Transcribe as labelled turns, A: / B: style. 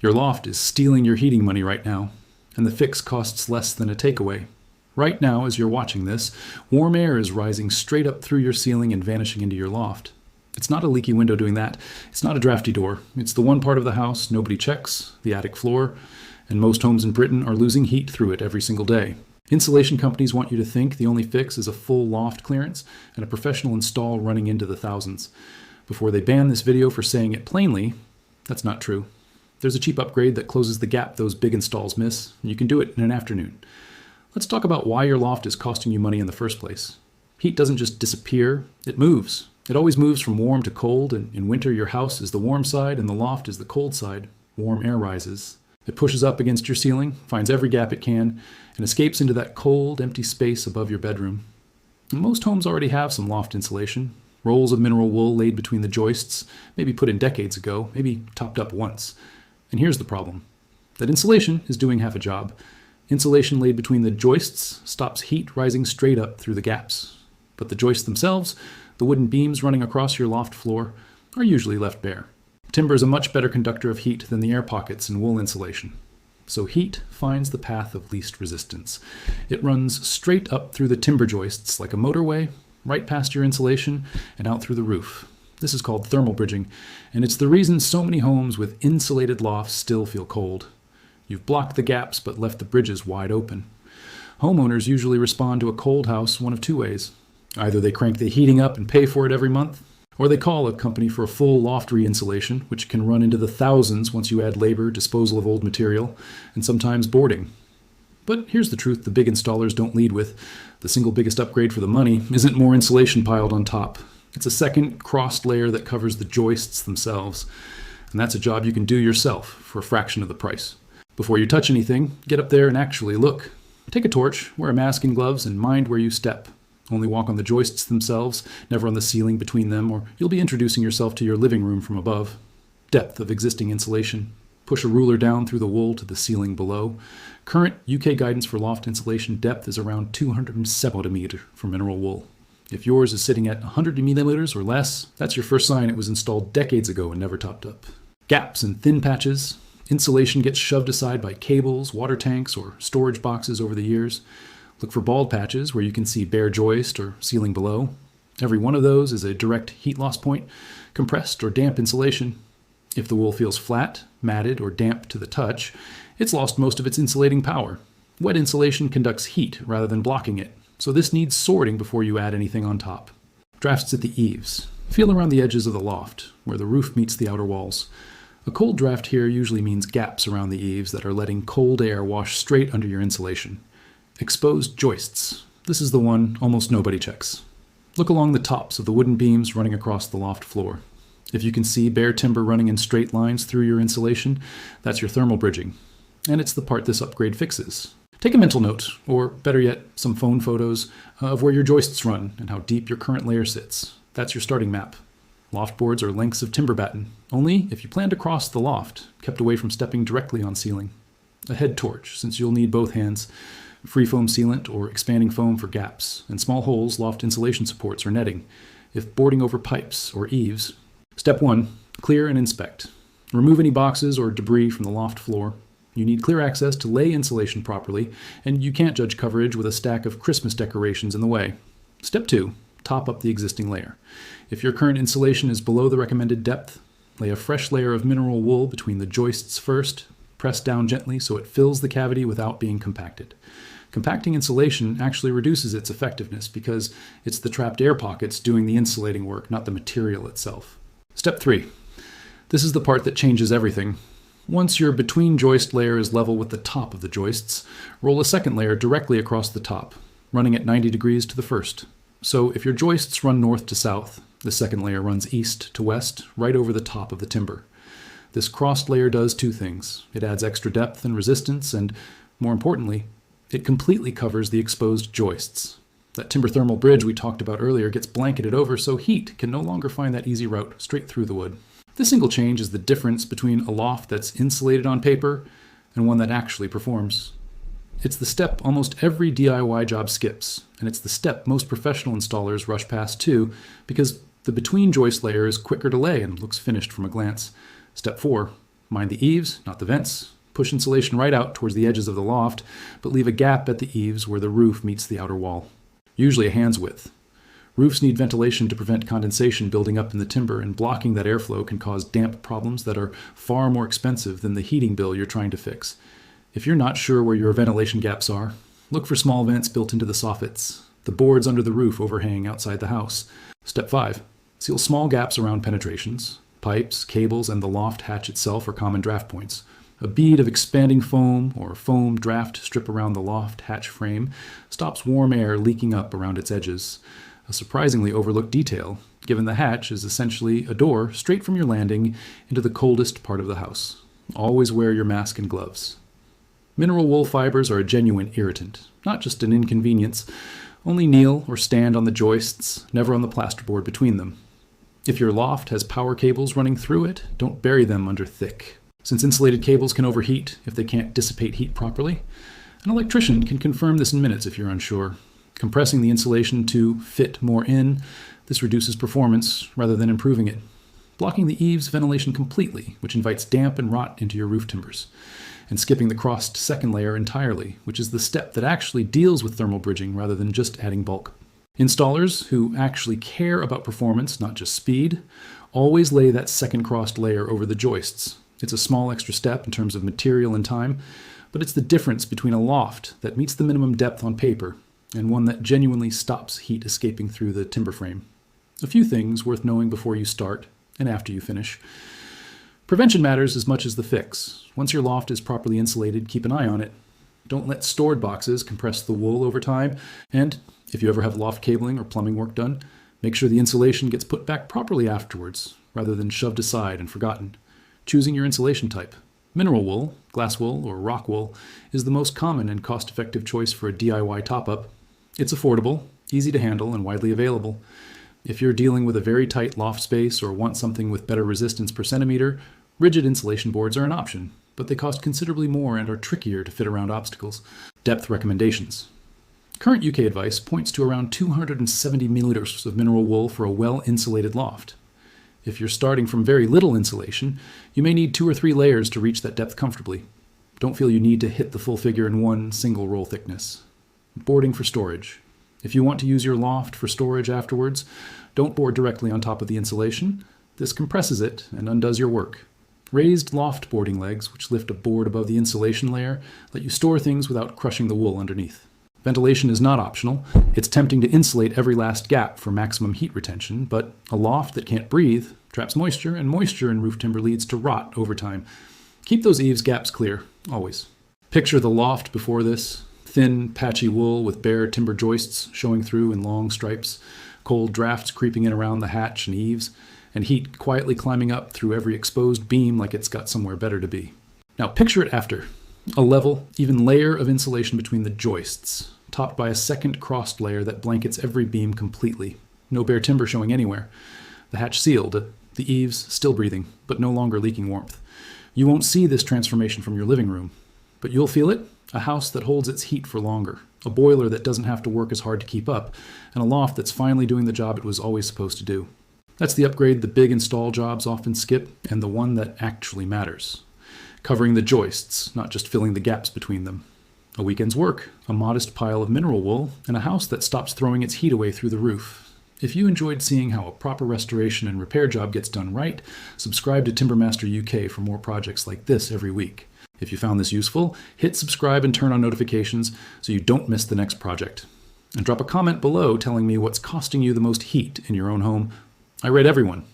A: Your loft is stealing your heating money right now, and the fix costs less than a takeaway. Right now, as you're watching this, warm air is rising straight up through your ceiling and vanishing into your loft. It's not a leaky window doing that. It's not a drafty door. It's the one part of the house nobody checks, the attic floor, and most homes in Britain are losing heat through it every single day. Insulation companies want you to think the only fix is a full loft clearance and a professional install running into the thousands. Before they ban this video for saying it plainly, that's not true. There's a cheap upgrade that closes the gap those big installs miss, and you can do it in an afternoon. Let's talk about why your loft is costing you money in the first place. Heat doesn't just disappear, it moves. It always moves from warm to cold, and in winter your house is the warm side and the loft is the cold side. Warm air rises. It pushes up against your ceiling, finds every gap it can, and escapes into that cold, empty space above your bedroom. And most homes already have some loft insulation. Rolls of mineral wool laid between the joists, maybe put in decades ago, maybe topped up once. And here's the problem. That insulation is doing half a job. Insulation laid between the joists stops heat rising straight up through the gaps. But the joists themselves, the wooden beams running across your loft floor, are usually left bare. Timber is a much better conductor of heat than the air pockets in wool insulation. So heat finds the path of least resistance. It runs straight up through the timber joists like a motorway, right past your insulation, and out through the roof. This is called thermal bridging, and it's the reason so many homes with insulated lofts still feel cold. You've blocked the gaps but left the bridges wide open. Homeowners usually respond to a cold house one of two ways. Either they crank the heating up and pay for it every month, or they call a company for a full loft re-insulation, which can run into the thousands once you add labor, disposal of old material, and sometimes boarding. But here's the truth the big installers don't lead with. The single biggest upgrade for the money isn't more insulation piled on top. It's a second crossed layer that covers the joists themselves. And that's a job you can do yourself for a fraction of the price. Before you touch anything, get up there and actually look. Take a torch, wear a mask and gloves, and mind where you step. Only walk on the joists themselves, never on the ceiling between them, or you'll be introducing yourself to your living room from above. Depth of existing insulation. Push a ruler down through the wool to the ceiling below. Current UK guidance for loft insulation depth is around 207 mm for mineral wool. If yours is sitting at 100 mm or less, that's your first sign it was installed decades ago and never topped up. Gaps and thin patches. Insulation gets shoved aside by cables, water tanks, or storage boxes over the years. Look for bald patches where you can see bare joist or ceiling below. Every one of those is a direct heat loss point, compressed or damp insulation. If the wool feels flat, matted, or damp to the touch, it's lost most of its insulating power. Wet insulation conducts heat rather than blocking it, so this needs sorting before you add anything on top. Drafts at the eaves. Feel around the edges of the loft, where the roof meets the outer walls. A cold draft here usually means gaps around the eaves that are letting cold air wash straight under your insulation. Exposed joists. This is the one almost nobody checks. Look along the tops of the wooden beams running across the loft floor. If you can see bare timber running in straight lines through your insulation, that's your thermal bridging. And it's the part this upgrade fixes. Take a mental note, or better yet, some phone photos of where your joists run and how deep your current layer sits. That's your starting map. Loft boards are lengths of timber batten, only if you plan to cross the loft, kept away from stepping directly on ceiling. A head torch, since you'll need both hands. Free foam sealant or expanding foam for gaps, and small holes, loft insulation supports or netting, if boarding over pipes or eaves. Step 1. Clear and inspect. Remove any boxes or debris from the loft floor. You need clear access to lay insulation properly, and you can't judge coverage with a stack of Christmas decorations in the way. Step 2. Top up the existing layer. If your current insulation is below the recommended depth, lay a fresh layer of mineral wool between the joists first. Press down gently so it fills the cavity without being compacted. Compacting insulation actually reduces its effectiveness because it's the trapped air pockets doing the insulating work, not the material itself. Step 3. This is the part that changes everything. Once your between joist layer is level with the top of the joists, roll a second layer directly across the top, running at 90 degrees to the first. So if your joists run north to south, the second layer runs east to west, right over the top of the timber. This crossed layer does two things. It adds extra depth and resistance, and more importantly, it completely covers the exposed joists. That timber thermal bridge we talked about earlier gets blanketed over so heat can no longer find that easy route straight through the wood. This single change is the difference between a loft that's insulated on paper and one that actually performs. It's the step almost every DIY job skips, and it's the step most professional installers rush past too, because the between joist layer is quicker to lay and looks finished from a glance. Step 4. Mind the eaves, not the vents. Push insulation right out towards the edges of the loft, but leave a gap at the eaves where the roof meets the outer wall, usually a hand's width. Roofs need ventilation to prevent condensation building up in the timber, and blocking that airflow can cause damp problems that are far more expensive than the heating bill you're trying to fix. If you're not sure where your ventilation gaps are, look for small vents built into the soffits. The boards under the roof overhang outside the house. Step 5. Seal small gaps around penetrations. Pipes, cables, and the loft hatch itself are common draft points. A bead of expanding foam or foam draft strip around the loft hatch frame stops warm air leaking up around its edges. A surprisingly overlooked detail, given the hatch is essentially a door straight from your landing into the coldest part of the house. Always wear your mask and gloves. Mineral wool fibers are a genuine irritant, not just an inconvenience. Only kneel or stand on the joists, never on the plasterboard between them. If your loft has power cables running through it, don't bury them under thick, since insulated cables can overheat if they can't dissipate heat properly. An electrician can confirm this in minutes if you're unsure. Compressing the insulation to fit more in, this reduces performance rather than improving it. Blocking the eaves ventilation completely, which invites damp and rot into your roof timbers. And skipping the crossed second layer entirely, which is the step that actually deals with thermal bridging rather than just adding bulk. Installers who actually care about performance, not just speed, always lay that second crossed layer over the joists. It's a small extra step in terms of material and time, but it's the difference between a loft that meets the minimum depth on paper and one that genuinely stops heat escaping through the timber frame. A few things worth knowing before you start and after you finish. Prevention matters as much as the fix. Once your loft is properly insulated, keep an eye on it. Don't let stored boxes compress the wool over time, and if you ever have loft cabling or plumbing work done, make sure the insulation gets put back properly afterwards, rather than shoved aside and forgotten. Choosing your insulation type. Mineral wool, glass wool, or rock wool is the most common and cost-effective choice for a DIY top-up. It's affordable, easy to handle, and widely available. If you're dealing with a very tight loft space or want something with better resistance per centimeter, rigid insulation boards are an option, but they cost considerably more and are trickier to fit around obstacles. Depth recommendations. Current UK advice points to around 270 milliliters of mineral wool for a well-insulated loft. If you're starting from very little insulation, you may need 2 or 3 layers to reach that depth comfortably. Don't feel you need to hit the full figure in one single roll thickness. Boarding for storage. If you want to use your loft for storage afterwards, don't board directly on top of the insulation. This compresses it and undoes your work. Raised loft boarding legs, which lift a board above the insulation layer, let you store things without crushing the wool underneath. Ventilation is not optional. It's tempting to insulate every last gap for maximum heat retention, but a loft that can't breathe traps moisture, and moisture in roof timber leads to rot over time. Keep those eaves gaps clear, always. Picture the loft before this. Thin, patchy wool with bare timber joists showing through in long stripes, cold drafts creeping in around the hatch and eaves, and heat quietly climbing up through every exposed beam like it's got somewhere better to be. Now picture it after. A level, even layer of insulation between the joists, topped by a second crossed layer that blankets every beam completely. No bare timber showing anywhere. The hatch sealed, the eaves still breathing, but no longer leaking warmth. You won't see this transformation from your living room, but you'll feel it. A house that holds its heat for longer, a boiler that doesn't have to work as hard to keep up, and a loft that's finally doing the job it was always supposed to do. That's the upgrade the big install jobs often skip, and the one that actually matters. Covering the joists, not just filling the gaps between them. A weekend's work, a modest pile of mineral wool, and a house that stops throwing its heat away through the roof. If you enjoyed seeing how a proper restoration and repair job gets done right, subscribe to Timbermaster UK for more projects like this every week. If you found this useful, hit subscribe and turn on notifications so you don't miss the next project. And drop a comment below telling me what's costing you the most heat in your own home. I read everyone.